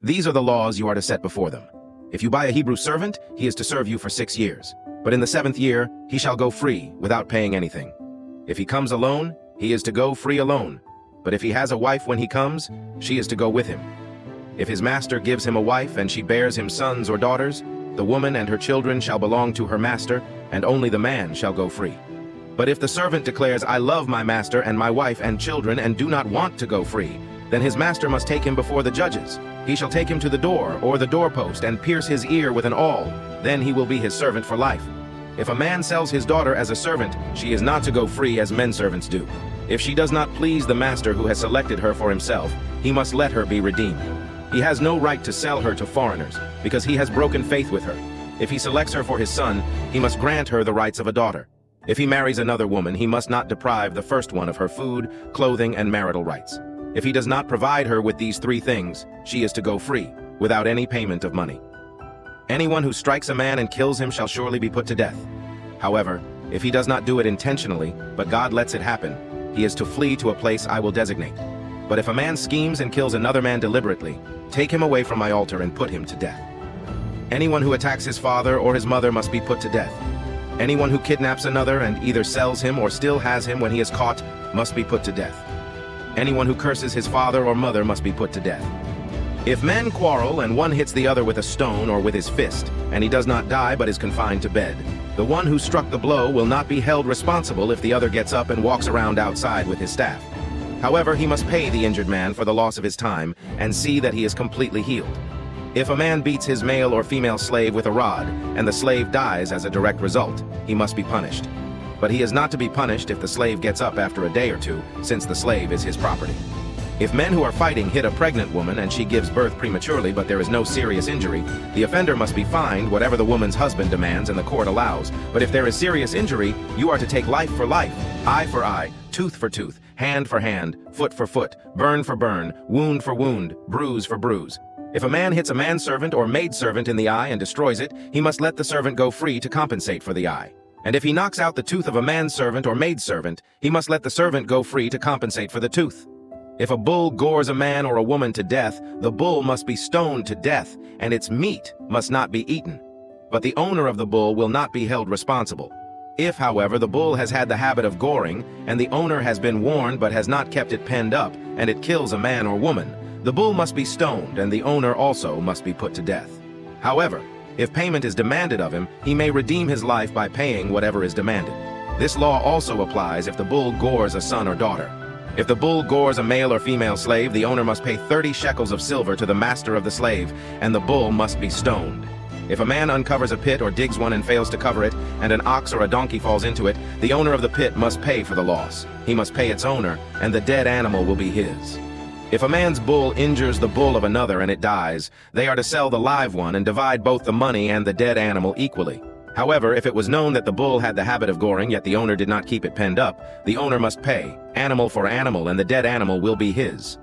These are the laws you are to set before them. If you buy a Hebrew servant, he is to serve you for 6 years. But in the 7th year, he shall go free, without paying anything. If he comes alone, he is to go free alone. But if he has a wife when he comes, she is to go with him. If his master gives him a wife and she bears him sons or daughters, the woman and her children shall belong to her master, and only the man shall go free. But if the servant declares, I love my master and my wife and children and do not want to go free, then his master must take him before the judges. He shall take him to the door or the doorpost and pierce his ear with an awl. Then he will be his servant for life. If a man sells his daughter as a servant, she is not to go free as men servants do. If she does not please the master who has selected her for himself, he must let her be redeemed. He has no right to sell her to foreigners, because he has broken faith with her. If he selects her for his son, he must grant her the rights of a daughter. If he marries another woman, he must not deprive the first one of her food, clothing, and marital rights. If he does not provide her with these 3 things, she is to go free, without any payment of money. Anyone who strikes a man and kills him shall surely be put to death. However, if he does not do it intentionally, but God lets it happen, he is to flee to a place I will designate. But if a man schemes and kills another man deliberately, take him away from my altar and put him to death. Anyone who attacks his father or his mother must be put to death. Anyone who kidnaps another and either sells him or still has him when he is caught must be put to death. Anyone who curses his father or mother must be put to death. If men quarrel and one hits the other with a stone or with his fist, and he does not die but is confined to bed, the one who struck the blow will not be held responsible if the other gets up and walks around outside with his staff. However, he must pay the injured man for the loss of his time and see that he is completely healed. If a man beats his male or female slave with a rod, and the slave dies as a direct result, he must be punished. But he is not to be punished if the slave gets up after a day or 2, since the slave is his property. If men who are fighting hit a pregnant woman and she gives birth prematurely but there is no serious injury, the offender must be fined whatever the woman's husband demands and the court allows. But if there is serious injury, you are to take life for life, eye for eye, tooth for tooth, hand for hand, foot for foot, burn for burn, wound for wound, bruise for bruise. If a man hits a manservant or maidservant in the eye and destroys it, he must let the servant go free to compensate for the eye. And if he knocks out the tooth of a manservant or maidservant, he must let the servant go free to compensate for the tooth. If a bull gores a man or a woman to death, the bull must be stoned to death, and its meat must not be eaten. But the owner of the bull will not be held responsible. If, however, the bull has had the habit of goring, and the owner has been warned but has not kept it penned up, and it kills a man or woman, the bull must be stoned, and the owner also must be put to death. However, if payment is demanded of him, he may redeem his life by paying whatever is demanded. This law also applies if the bull gores a son or daughter. If the bull gores a male or female slave, the owner must pay 30 shekels of silver to the master of the slave, and the bull must be stoned. If a man uncovers a pit or digs one and fails to cover it, and an ox or a donkey falls into it, the owner of the pit must pay for the loss. He must pay its owner, and the dead animal will be his. If a man's bull injures the bull of another and it dies, they are to sell the live one and divide both the money and the dead animal equally. However, if it was known that the bull had the habit of goring, yet the owner did not keep it penned up, the owner must pay, animal for animal, and the dead animal will be his.